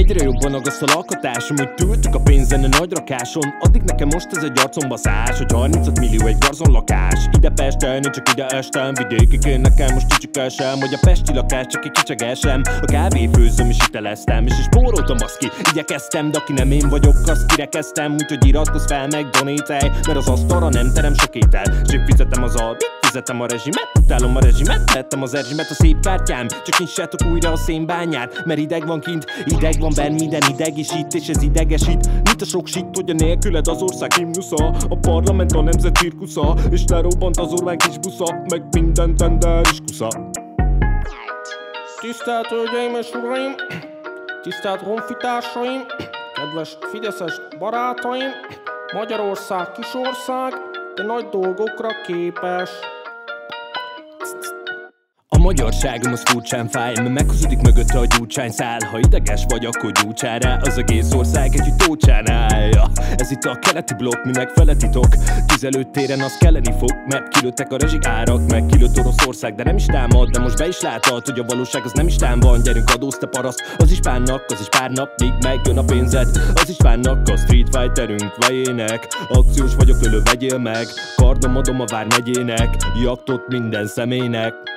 Egyre jobban agaszt a lakatásom, hogy tűrtük a pénzen a nagy rakáson. Addig nekem most ez egy arcombaszás, hogy 35 millió egy garzon lakás. Ide Pesten, én csak ide estem, vidékig én nekem most csicsikesem, hogy a pesti lakás csak egy kicsegesem. A kávéfőzöm és hiteleztem, és spóroltam azt ki, igyekeztem, de aki nem én vagyok, azt kirekeztem. Úgyhogy iratkozz fel meg, donételj, mert az asztalra nem terem sok étel. És én fizetem az albit, fizetem a rezsimet, utálom a rezsimet, vettem az erzsimet, a szép kártyám, csak nyissátok újra a szénbányát, mert ideg van kint, ideg van benn, minden idegesít, és ez idegesít. Mit a sok shit, hogy a nélküled az ország himnusza, a parlament a nemzet cirkusza, és lerobbant az Orbán kis busza, meg minden tender is kusza. Tisztelt hölgyeim és uraim, tisztelt honfitársaim, kedves fideszes barátaim, Magyarország kisország, de nagy dolgokra képes. A magyarságom az furcsán fáj, mert meghúzódik mögötte a gyurcsányszál. Ha ideges vagy, akkor gyújtsál rá, az egész ország egy tócsán állja. Ez itt a keleti blokk, mi meg fele titok. Tüzelőtéren az kelleni fog, mert kilőttek a rezsi árak, meg kilőtt Oroszország, de nem is támad. De most be is látod, hogy a valóság az nem is tám van. Gyerünk adózz te paraszt, az is pánnak, az is pár nap, míg megjön a pénzed. Az is pánnak, a Street Fighterünk vejének. Akciós vagyok, ölő vegyél meg, kardom adom a vármegyének, jaktot minden személynek.